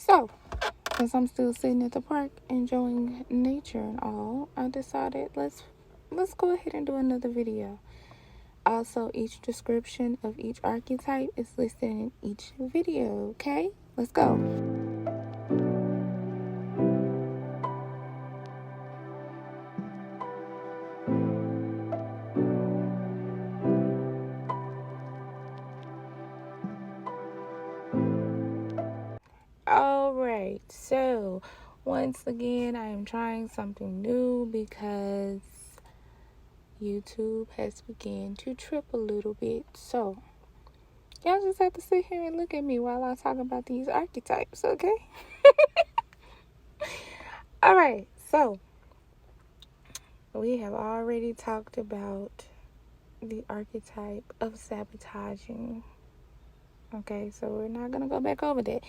So, since I'm still sitting at the park enjoying nature and all, I decided let's go ahead and do another video. Also, each description of each archetype is listed in each video, okay? Let's go. Alright, so once again, I am trying something new because YouTube has begun to trip a little bit. So, y'all just have to sit here and look at me while I talk about these archetypes, okay? Alright, so we have already talked about the archetype of sabotaging. Okay, so we're not going to go back over that.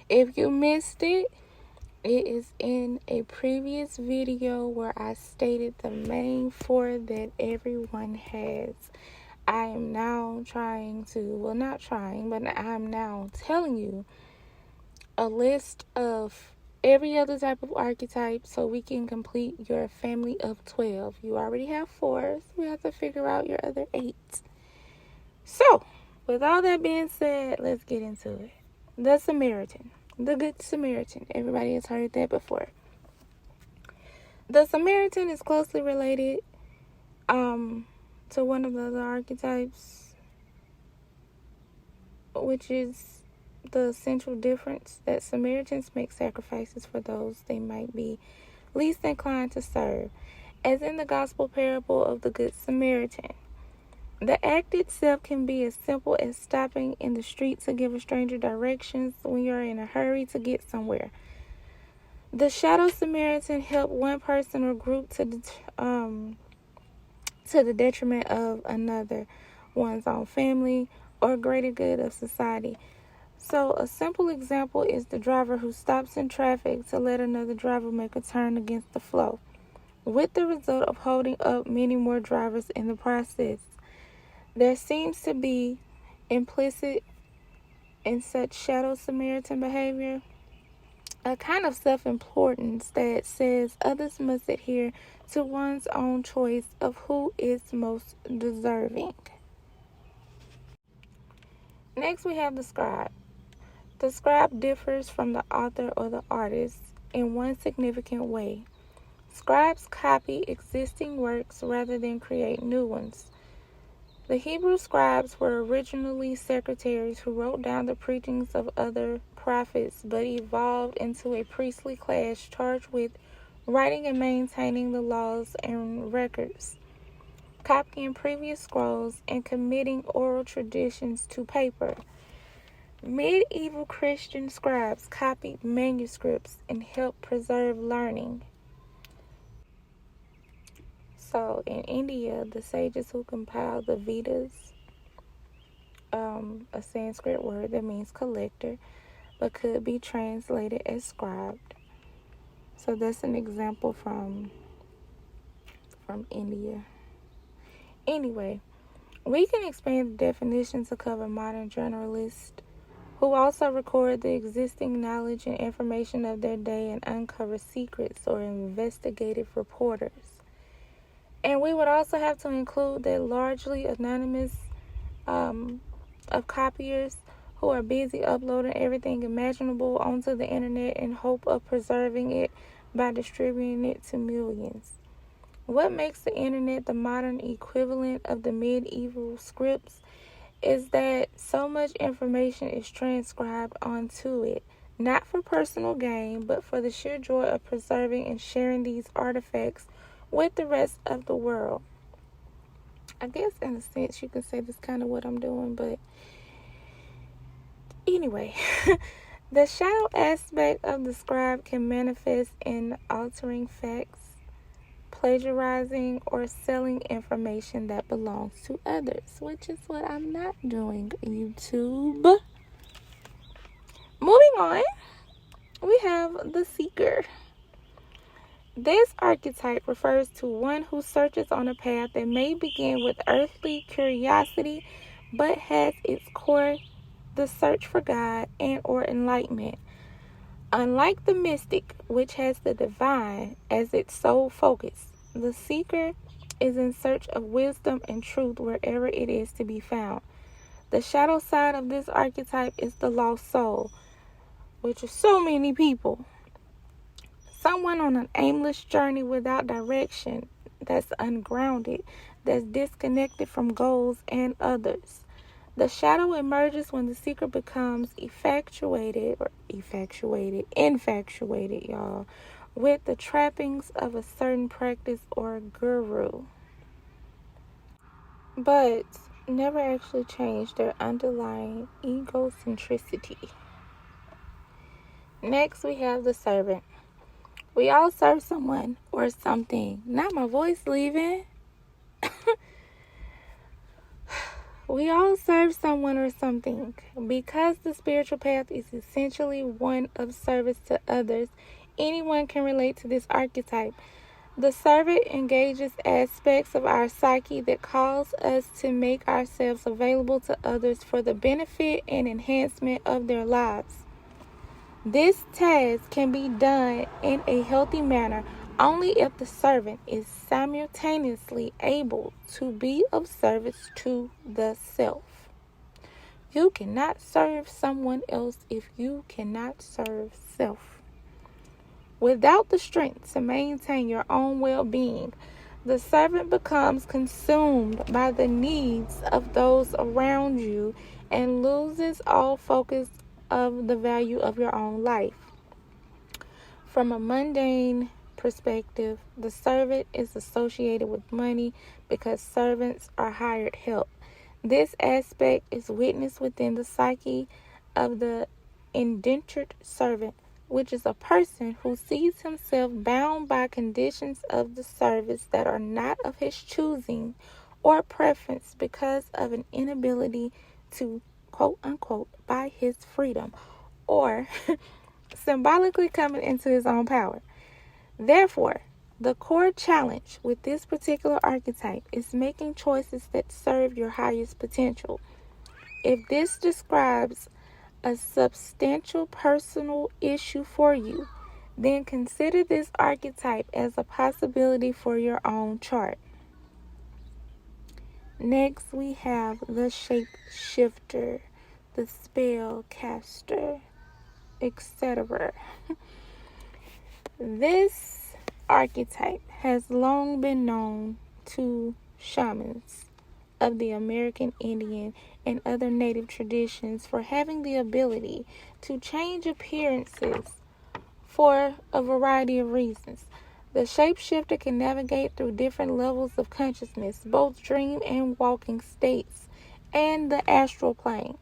If you missed it, it is in a previous video where I stated the main four that everyone has. I am now I'm now telling you a list of every other type of archetype so we can complete your family of 12. You already have 4, so we have to figure out your other 8. So, with all that being said, let's get into it. The Samaritan. The Good Samaritan. Everybody has heard that before. The Samaritan is closely related to one of the other archetypes, which is the essential difference that Samaritans make sacrifices for those they might be least inclined to serve, as in the gospel parable of the Good Samaritan. The act itself can be as simple as stopping in the street to give a stranger directions when you're in a hurry to get somewhere. The Shadow Samaritan helped one person or group to the detriment of another, one's own family, or greater good of society. So a simple example is the driver who stops in traffic to let another driver make a turn against the flow, with the result of holding up many more drivers in the process. There seems to be implicit in such shadow Samaritan behavior a kind of self-importance that says others must adhere to one's own choice of who is most deserving. Next, we have the Scribe. The Scribe differs from the author or the artist in one significant way. Scribes copy existing works rather than create new ones. The Hebrew scribes were originally secretaries who wrote down the preachings of other prophets, but evolved into a priestly class charged with writing and maintaining the laws and records, copying previous scrolls, and committing oral traditions to paper. Medieval Christian scribes copied manuscripts and helped preserve learning. So in India, the sages who compiled the Vedas, a Sanskrit word that means collector, but could be translated as scribed. So that's an example from India. Anyway, we can expand the definition to cover modern journalists who also record the existing knowledge and information of their day and uncover secrets, or investigative reporters. And we would also have to include the largely anonymous of copiers who are busy uploading everything imaginable onto the internet in hope of preserving it by distributing it to millions. What makes the internet the modern equivalent of the medieval scripts is that so much information is transcribed onto it, not for personal gain, but for the sheer joy of preserving and sharing these artifacts with the rest of the world. I guess in a sense you can say that's kind of what I'm doing, but anyway, the shadow aspect of the scribe can manifest in altering facts, plagiarizing, or selling information that belongs to others, which is what I'm not doing, YouTube. Moving on, we have the Seeker. This archetype refers to one who searches on a path that may begin with earthly curiosity, but has its core the search for God and or enlightenment. Unlike the mystic, which has the divine as its sole focus, the seeker is in search of wisdom and truth wherever it is to be found. The shadow side of this archetype is the lost soul, which is so many people. Someone on an aimless journey without direction, that's ungrounded, that's disconnected from goals and others. The shadow emerges when the seeker becomes infatuated, y'all, with the trappings of a certain practice or guru, but never actually change their underlying egocentricity. Next, we have the servant. We all serve someone or something. Not my voice leaving. We all serve someone or something. Because the spiritual path is essentially one of service to others, anyone can relate to this archetype. The servant engages aspects of our psyche that cause us to make ourselves available to others for the benefit and enhancement of their lives. This task can be done in a healthy manner only if the servant is simultaneously able to be of service to the self. You cannot serve someone else if you cannot serve self. Without the strength to maintain your own well-being, the servant becomes consumed by the needs of those around you and loses all focus of the value of your own life. From a mundane perspective, the servant is associated with money because servants are hired help. This aspect is witnessed within the psyche of the indentured servant, which is a person who sees himself bound by conditions of the service that are not of his choosing or preference because of an inability to, quote unquote, buy his freedom, or symbolically coming into his own power. Therefore, the core challenge with this particular archetype is making choices that serve your highest potential. If this describes a substantial personal issue for you, then consider this archetype as a possibility for your own chart. Next, we have the shapeshifter, the spell caster, etc. This archetype has long been known to shamans of the American Indian and other native traditions for having the ability to change appearances for a variety of reasons. The shapeshifter can navigate through different levels of consciousness, both dream and waking states, and the astral plane.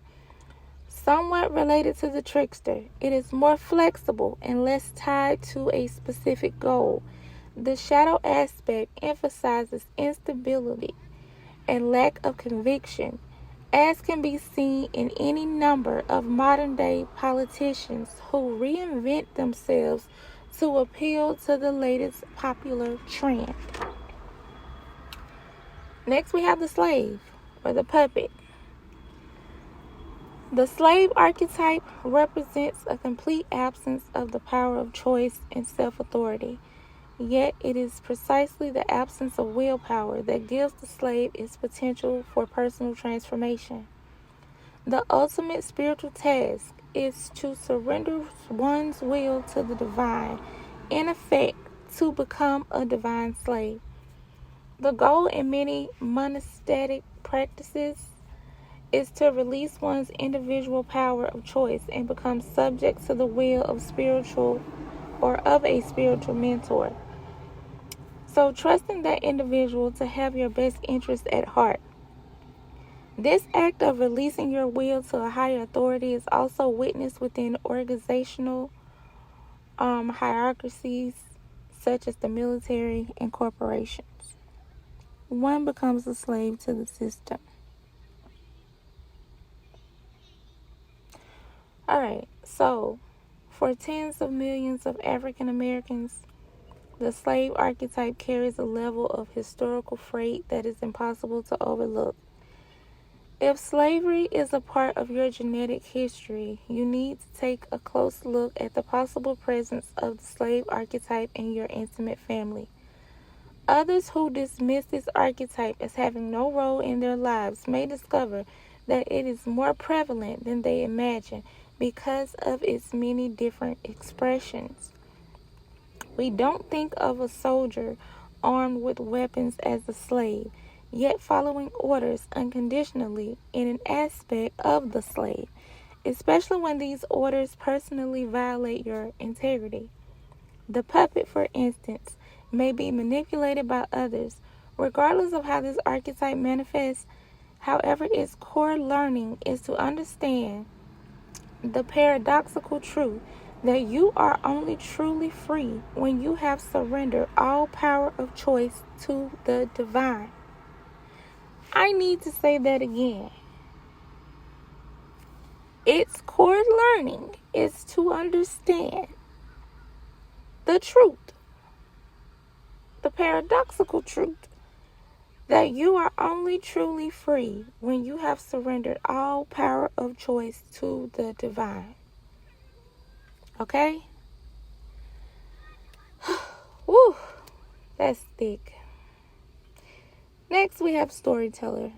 Somewhat related to the trickster, it is more flexible and less tied to a specific goal. The shadow aspect emphasizes instability and lack of conviction, as can be seen in any number of modern-day politicians who reinvent themselves to appeal to the latest popular trend. Next, we have the slave, or the puppet. The slave archetype represents a complete absence of the power of choice and self-authority. Yet it is precisely the absence of willpower that gives the slave its potential for personal transformation. The ultimate spiritual task is to surrender one's will to the divine, in effect, to become a divine slave. The goal in many monastic practices is to release one's individual power of choice and become subject to the will of a spiritual mentor. So trusting that individual to have your best interest at heart. This act of releasing your will to a higher authority is also witnessed within organizational hierarchies such as the military and corporations. One becomes a slave to the system. Alright, so for tens of millions of African Americans, the slave archetype carries a level of historical freight that is impossible to overlook. If slavery is a part of your genetic history, you need to take a close look at the possible presence of the slave archetype in your intimate family. Others who dismiss this archetype as having no role in their lives may discover that it is more prevalent than they imagine because of its many different expressions. We don't think of a soldier armed with weapons as a slave, yet following orders unconditionally in an aspect of the slave, especially when these orders personally violate your integrity. The puppet, for instance, may be manipulated by others, regardless of how this archetype manifests. However, its core learning is to understand the paradoxical truth that you are only truly free when you have surrendered all power of choice to the divine. I need to say that again. Its core learning is to understand the truth, the paradoxical truth, that you are only truly free when you have surrendered all power of choice to the divine. Okay? Woo, that's thick. Next, we have Storyteller.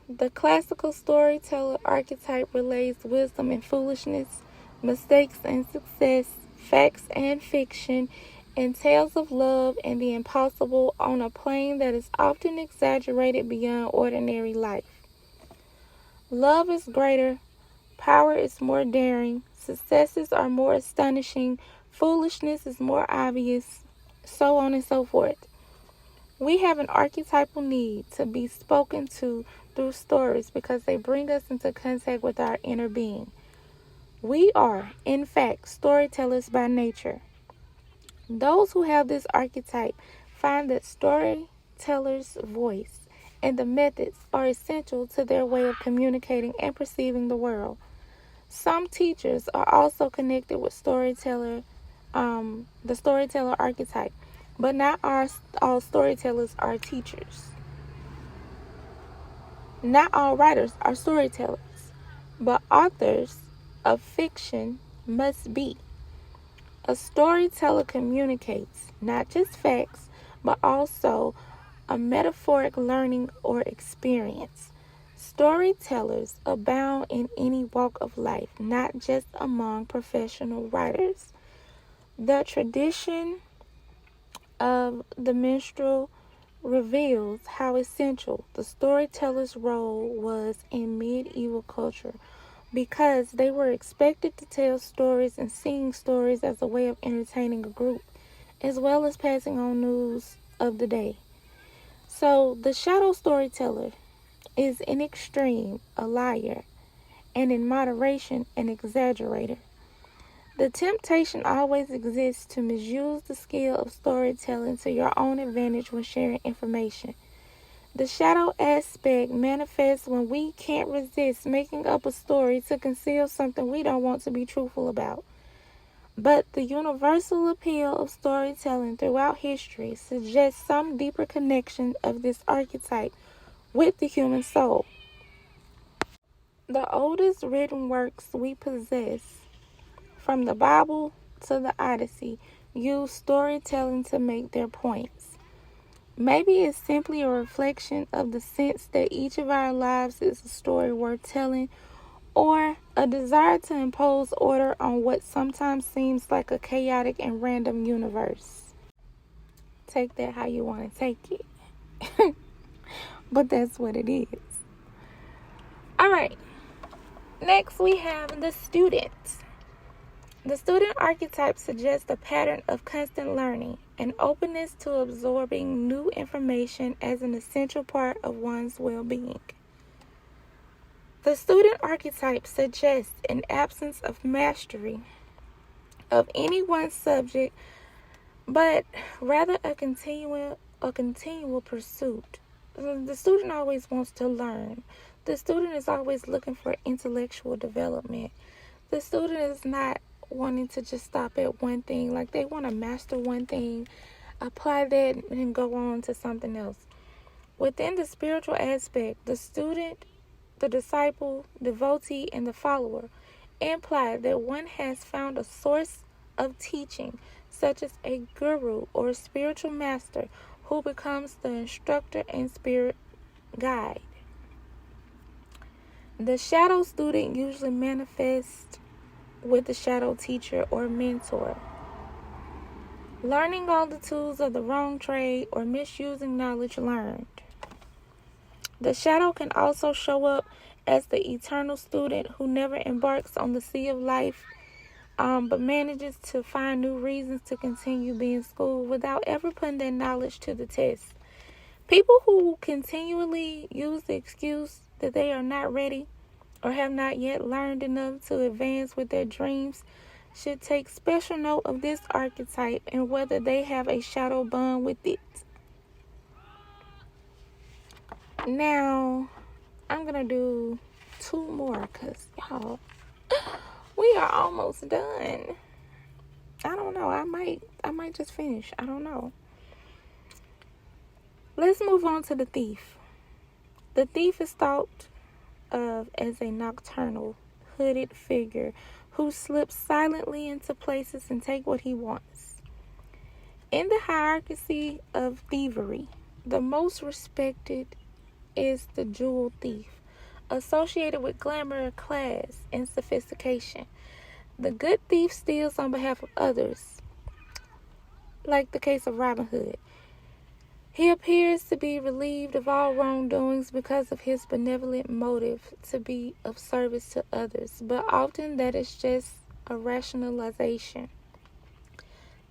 The classical storyteller archetype relays wisdom and foolishness, mistakes and success, facts and fiction, and tales of love and the impossible on a plane that is often exaggerated beyond ordinary life. Love is greater, power is more daring, successes are more astonishing, foolishness is more obvious, so on and so forth. We have an archetypal need to be spoken to through stories because they bring us into contact with our inner being. We are, in fact, storytellers by nature. Those who have this archetype find that storytellers' voice and the methods are essential to their way of communicating and perceiving the world. Some teachers are also connected with the storyteller archetype, but not all storytellers are teachers. Not all writers are storytellers, but authors of fiction must be. A storyteller communicates not just facts, but also a metaphoric learning or experience. Storytellers abound in any walk of life, not just among professional writers. The tradition of the minstrel reveals how essential the storyteller's role was in medieval culture because they were expected to tell stories and sing stories as a way of entertaining a group, as well as passing on news of the day. So the shadow storyteller is in extreme a liar, and in moderation an exaggerator. The temptation always exists to misuse the skill of storytelling to your own advantage when sharing information. The shadow aspect manifests when we can't resist making up a story to conceal something we don't want to be truthful about. But the universal appeal of storytelling throughout history suggests some deeper connection of this archetype with the human soul. The oldest written works we possess, from the Bible to the Odyssey, use storytelling to make their points. Maybe it's simply a reflection of the sense that each of our lives is a story worth telling, or a desire to impose order on what sometimes seems like a chaotic and random universe. Take that how you want to take it. But that's what it is. Alright, next we have the student. The student archetype suggests a pattern of constant learning and openness to absorbing new information as an essential part of one's well-being. The student archetype suggests an absence of mastery of any one subject, but rather a continual pursuit. The student always wants to learn. The student is always looking for intellectual development. The student is not wanting to just stop at one thing. Like, they want to master one thing, apply that, and go on to something else. Within the spiritual aspect, the student, the disciple, devotee, and the follower imply that one has found a source of teaching, such as a guru or spiritual master, who becomes the instructor and spirit guide. The shadow student usually manifests with the shadow teacher or mentor, learning all the tools of the wrong trade or misusing knowledge learned. The shadow can also show up as the eternal student who never embarks on the sea of life, but manages to find new reasons to continue being schooled without ever putting their knowledge to the test. People who continually use the excuse that they are not ready or have not yet learned enough to advance with their dreams should take special note of this archetype and whether they have a shadow bond with it. Now, I'm going to do 2 more because, y'all, we are almost done. I don't know. I might just finish. I don't know. Let's move on to the thief. The thief is thought of as a nocturnal, hooded figure who slips silently into places and take what he wants. In the hierarchy of thievery, the most respected is the jewel thief, associated with glamour, class, and sophistication. The good thief steals on behalf of others, like the case of Robin Hood. He appears to be relieved of all wrongdoings because of his benevolent motive to be of service to others, but often that is just a rationalization.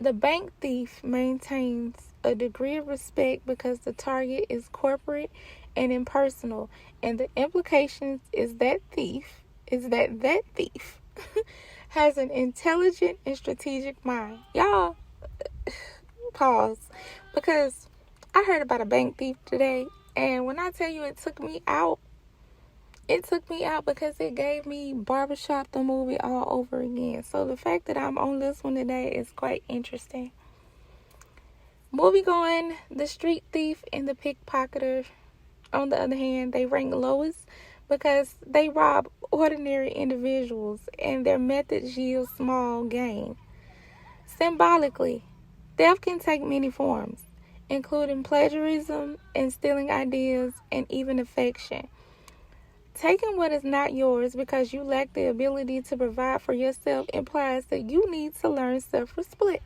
The bank thief maintains a degree of respect because the target is corporate and impersonal, and the implications is that that thief has an intelligent and strategic mind. Y'all, pause, because I heard about a bank thief today, and when I tell you it took me out because it gave me Barbershop the movie all over again. So the fact that I'm on this one today is quite interesting. Moving on, the street thief and the pickpocketer, on the other hand, they rank lowest because they rob ordinary individuals and their methods yield small gain. Symbolically, theft can take many forms, including plagiarism and stealing ideas and even affection. Taking what is not yours because you lack the ability to provide for yourself implies that you need to learn self-respect.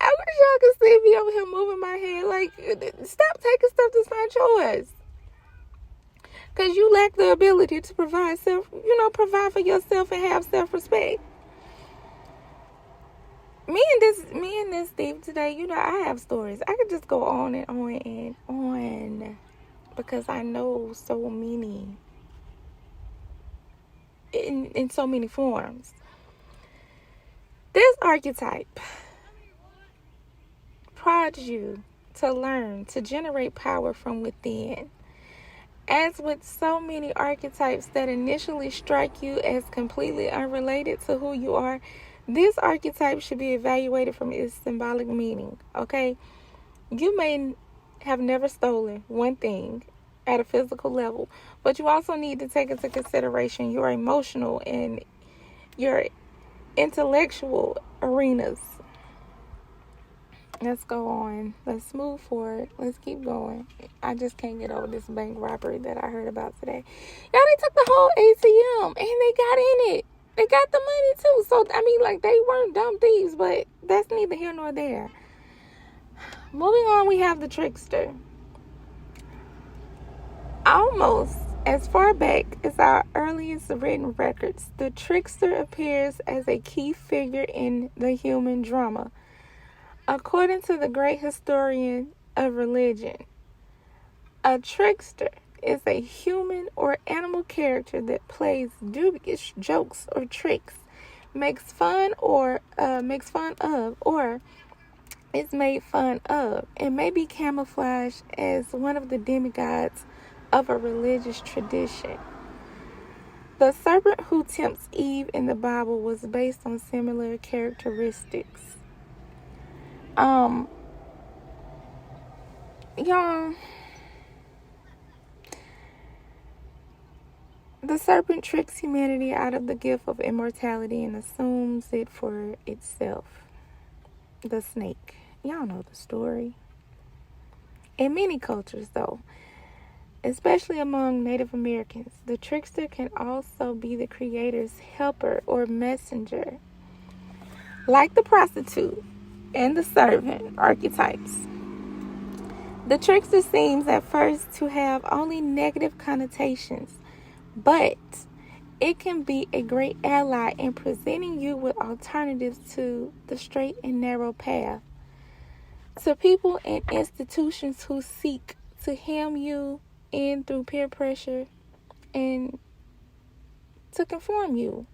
I wish y'all could see me over here moving my head. Like, stop taking stuff that's not yours. Because you lack the ability to provide for yourself and have self-respect. Me and this thief today, I have stories. I could just go on and on and on because I know so many in so many forms. This archetype prods you to learn to generate power from within. As with so many archetypes that initially strike you as completely unrelated to who you are, this archetype should be evaluated from its symbolic meaning, okay? You may have never stolen one thing at a physical level, but you also need to take into consideration your emotional and your intellectual arenas. Let's go on. Let's move forward. Let's keep going. I just can't get over this bank robbery that I heard about today. Y'all, they took the whole ATM and they got in it. They got the money too. So, they weren't dumb thieves, but that's neither here nor there. Moving on, we have the Trickster. Almost as far back as our earliest written records, the Trickster appears as a key figure in the human drama. According to the great historian of religion, a trickster is a human or animal character that plays dubious jokes or tricks, makes fun of, or is made fun of, and may be camouflaged as one of the demigods of a religious tradition. The serpent who tempts Eve in the Bible was based on similar characteristics. Y'all, the serpent tricks humanity out of the gift of immortality and assumes it for itself. The snake. Y'all know the story. In many cultures, though, especially among Native Americans, the trickster can also be the creator's helper or messenger. Like the prostitute and the servant archetypes, the trickster seems at first to have only negative connotations, but it can be a great ally in presenting you with alternatives to the straight and narrow path. To people and institutions who seek to hem you in through peer pressure and to conform you.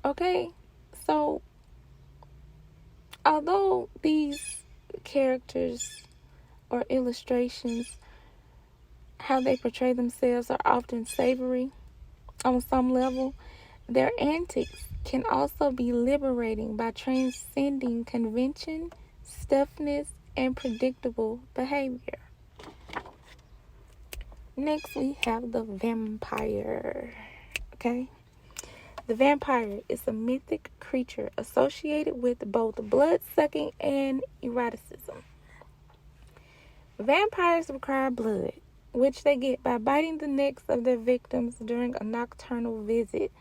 Okay? So, although these characters or illustrations, how they portray themselves, are often savory on some level, their antics can also be liberating by transcending convention, stiffness, and predictable behavior. Next, we have the vampire. Okay? The vampire is a mythic creature associated with both blood-sucking and eroticism. Vampires require blood, which they get by biting the necks of their victims during a nocturnal visit.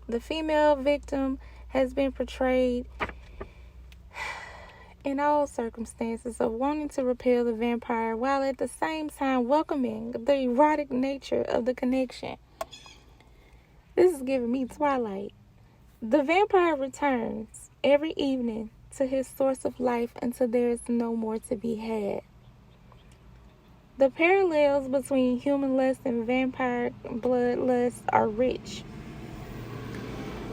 The female victim has been portrayed in all circumstances of wanting to repel the vampire while at the same time welcoming the erotic nature of the connection. This is giving me Twilight. The vampire returns every evening to his source of life until there is no more to be had. The parallels between human lust and vampire bloodlust are rich.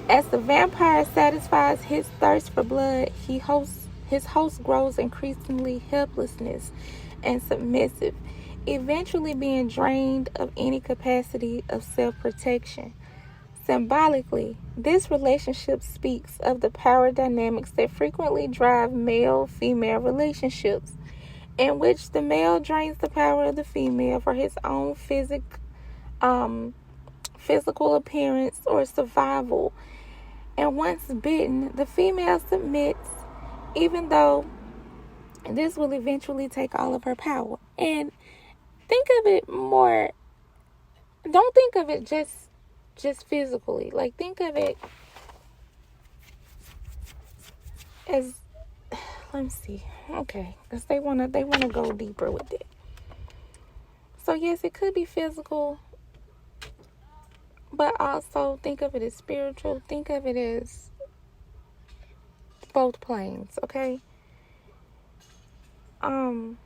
As the vampire satisfies his thirst for blood, his host grows increasingly helpless and submissive, eventually being drained of any capacity of self-protection. Symbolically, this relationship speaks of the power dynamics that frequently drive male-female relationships, in which the male drains the power of the female for his own physical appearance or survival. And once bitten, the female submits, even though this will eventually take all of her power. And think of it more, don't think of it just physically. Like, think of it as, let me see. Okay, because they wanna go deeper with it. So yes, it could be physical, but also think of it as spiritual. Think of it as both planes, okay? Beyond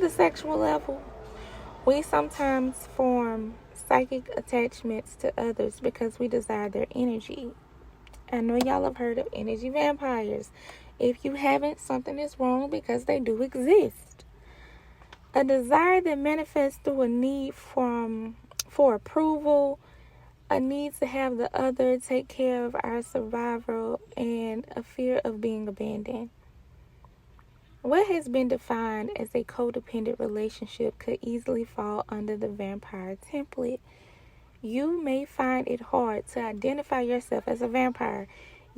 the sexual level, we sometimes form psychic attachments to others because we desire their energy. I know y'all have heard of energy vampires. If you haven't, something is wrong because they do exist. A desire that manifests through a need for approval, a need to have the other take care of our survival, and a fear of being abandoned. What has been defined as a codependent relationship could easily fall under the vampire template. You may find it hard to identify yourself as a vampire,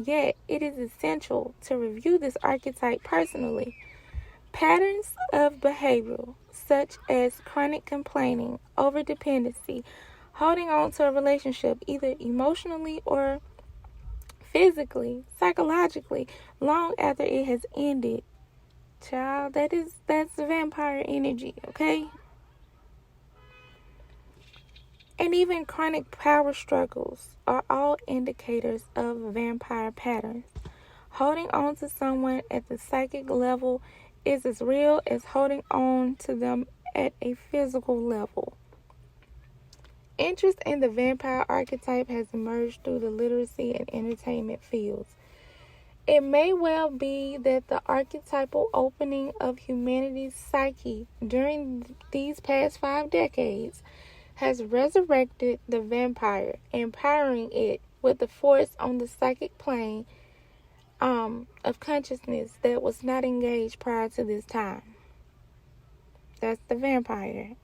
yet it is essential to review this archetype personally. Patterns of behavior, such as chronic complaining, overdependency, holding on to a relationship either emotionally or physically, psychologically, long after it has ended. Child, that's vampire energy, okay? And even chronic power struggles are all indicators of vampire patterns. Holding on to someone at the psychic level is as real as holding on to them at a physical level. Interest in the vampire archetype has emerged through the literacy and entertainment fields. It may well be that the archetypal opening of humanity's psyche during these past 5 decades has resurrected the vampire, empowering it with the force on the psychic plane, of consciousness that was not engaged prior to this time. That's the vampire.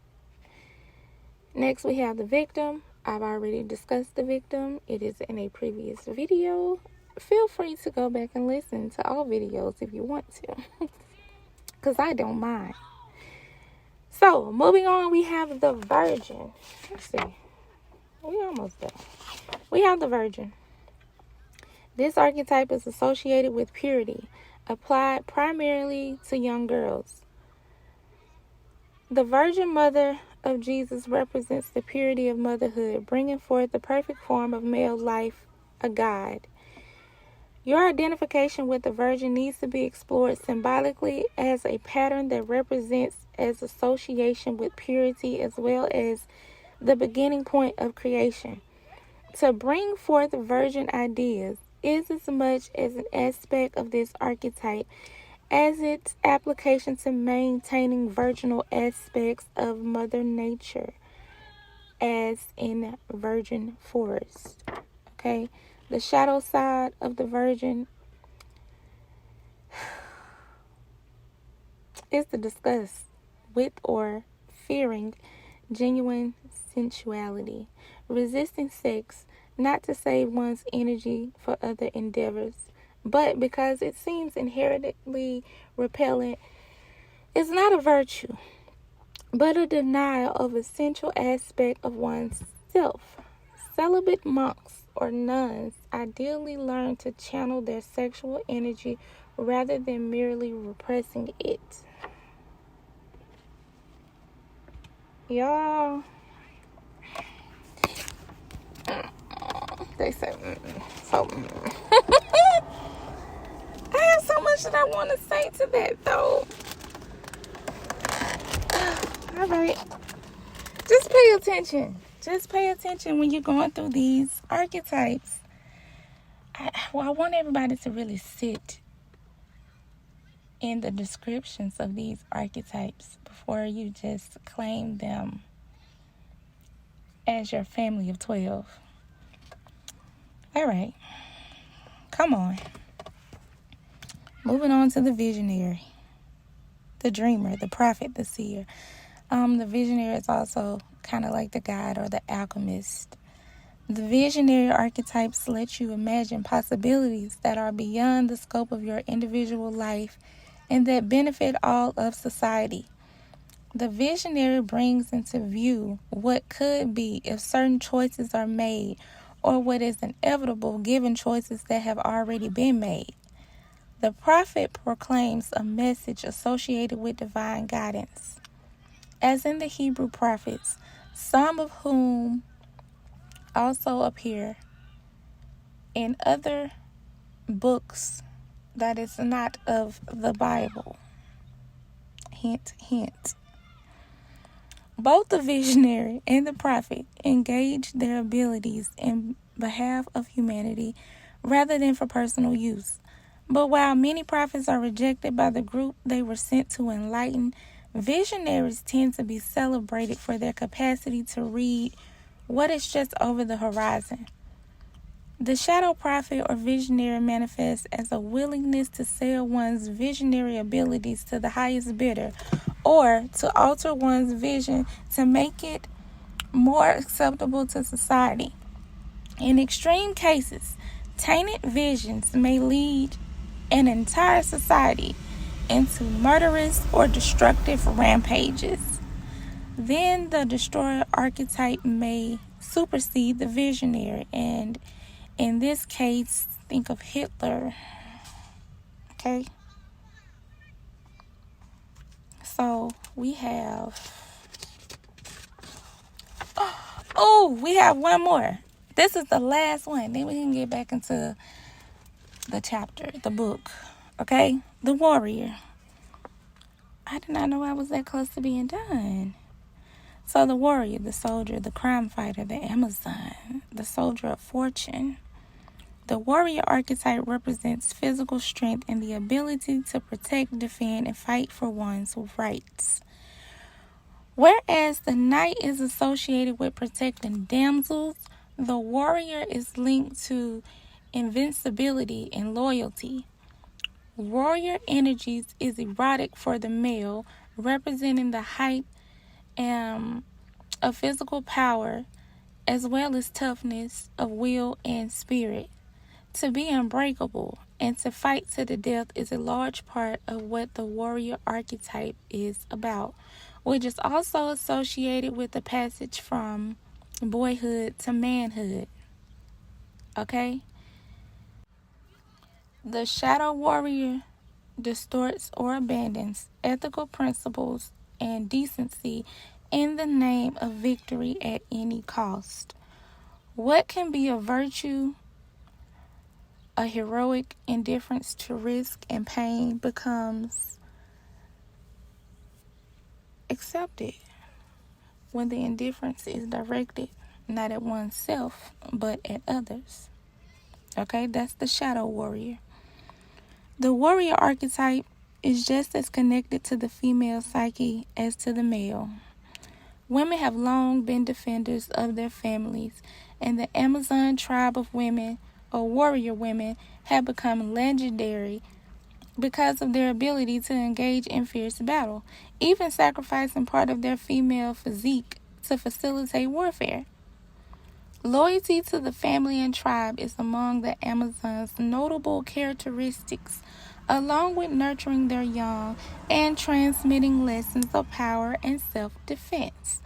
Next, we have the victim. I've already discussed the victim. It is in a previous video. Feel free to go back and listen to all videos if you want to, because I don't mind. So, moving on, we have the virgin. Let's see. We almost done. We have the virgin. This archetype is associated with purity, applied primarily to young girls. The Virgin Mother of Jesus represents the purity of motherhood, bringing forth the perfect form of male life, a guide. Your identification with the Virgin needs to be explored symbolically as a pattern that represents as association with purity as well as the beginning point of creation. To bring forth virgin ideas is as much as an aspect of this archetype as its application to maintaining virginal aspects of Mother Nature, as in virgin forest. Okay, the shadow side of the virgin is the disgust with or fearing genuine sensuality, resisting sex, not to save one's energy for other endeavors, but because it seems inherently repellent. It's not a virtue, but a denial of essential aspect of one's self. Celibate monks or nuns ideally learn to channel their sexual energy rather than merely repressing it. Y'all, they say so. I have so much that I want to say to that, though. All right, just pay attention. Just pay attention when you're going through these archetypes. I want everybody to really sit in the descriptions of these archetypes before you just claim them as your family of 12. All right, come on. Moving on to the visionary, the dreamer, the prophet, the seer. The visionary is also kind of like the guide or the alchemist. The visionary archetypes let you imagine possibilities that are beyond the scope of your individual life and that benefit all of society. The visionary brings into view what could be if certain choices are made, or what is inevitable given choices that have already been made. The prophet proclaims a message associated with divine guidance. As in the Hebrew prophets, some of whom also appear in other books that is not of the Bible. Hint, hint. Both the visionary and the prophet engage their abilities in behalf of humanity rather than for personal use. But while many prophets are rejected by the group they were sent to enlighten, visionaries tend to be celebrated for their capacity to read what is just over the horizon. The shadow prophet or visionary manifests as a willingness to sell one's visionary abilities to the highest bidder, or to alter one's vision to make it more acceptable to society. In extreme cases, tainted visions may lead an entire society into murderous or destructive rampages. Then the destroyer archetype may supersede the visionary, and in this case, think of Hitler. Okay? So we have... we have one more. This is the last one. Then we can get back into the chapter, the book. Okay? The warrior. I did not know I was that close to being done. So the warrior, the soldier, the crime fighter, the Amazon, the soldier of fortune. The warrior archetype represents physical strength and the ability to protect, defend, and fight for one's rights. Whereas the knight is associated with protecting damsels, the warrior is linked to invincibility, and loyalty. Warrior energies is erotic for the male, representing the height of physical power as well as toughness of will and spirit. To be unbreakable and to fight to the death is a large part of what the warrior archetype is about, which is also associated with the passage from boyhood to manhood. Okay? The shadow warrior distorts or abandons ethical principles and decency in the name of victory at any cost. What can be a virtue, a heroic indifference to risk and pain, becomes accepted when the indifference is directed not at oneself but at others. Okay, that's the shadow warrior. The warrior archetype is just as connected to the female psyche as to the male. Women have long been defenders of their families, and the Amazon tribe of women, or warrior women, have become legendary because of their ability to engage in fierce battle, even sacrificing part of their female physique to facilitate warfare. Loyalty to the family and tribe is among the Amazons' notable characteristics, along with nurturing their young and transmitting lessons of power and self-defense.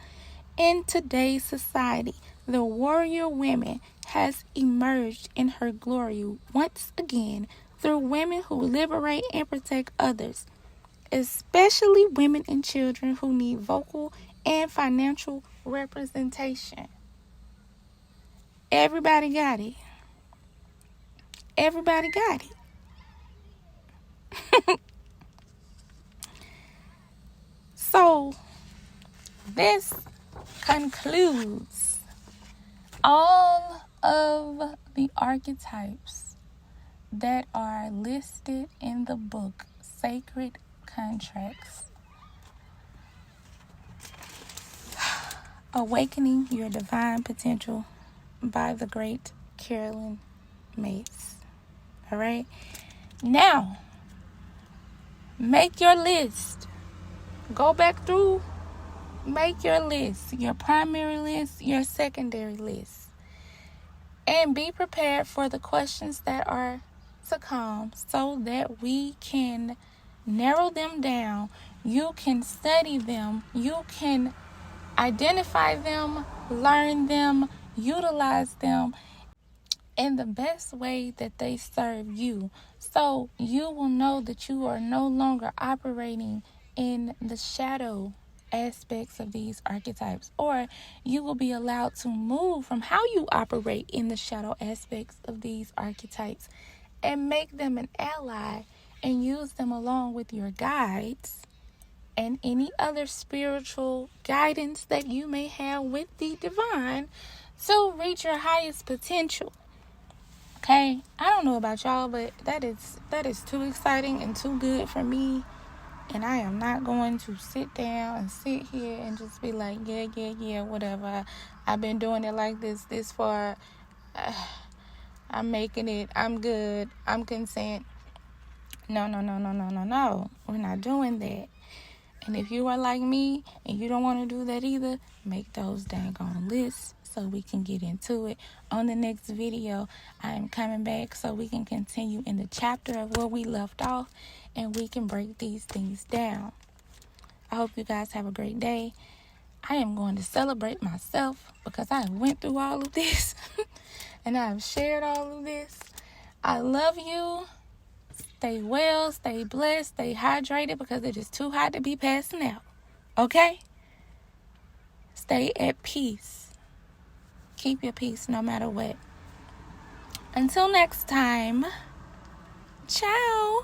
In today's society, the warrior woman has emerged in her glory once again through women who liberate and protect others, especially women and children who need vocal and financial representation. Everybody got it. Everybody got it. So, this concludes all of the archetypes that are listed in the book Sacred Contracts. Awakening Your Divine Potential by the great Carolyn Mace. All right? Now, make your list. Go back through. Make your list. Your primary list, your secondary list. And be prepared for the questions that are to come so that we can narrow them down. You can study them. You can identify them, learn them, utilize them in the best way that they serve you. So you will know that you are no longer operating in the shadow aspects of these archetypes, or you will be allowed to move from how you operate in the shadow aspects of these archetypes and make them an ally and use them along with your guides and any other spiritual guidance that you may have with the divine to reach your highest potential. Okay, I don't know about y'all, but that is too exciting and too good for me. And I am not going to sit down and sit here and just be like, yeah, whatever. I've been doing it like this far. I'm making it. I'm good. I'm content. No. We're not doing that. And if you are like me and you don't want to do that either, make those dang on lists so we can get into it. On the next video, I am coming back so we can continue in the chapter of where we left off and we can break these things down. I hope you guys have a great day. I am going to celebrate myself because I went through all of this and I have shared all of this. I love you. Stay well, stay blessed, stay hydrated because it is too hot to be passing out. Okay? Stay at peace. Keep your peace no matter what. Until next time, ciao.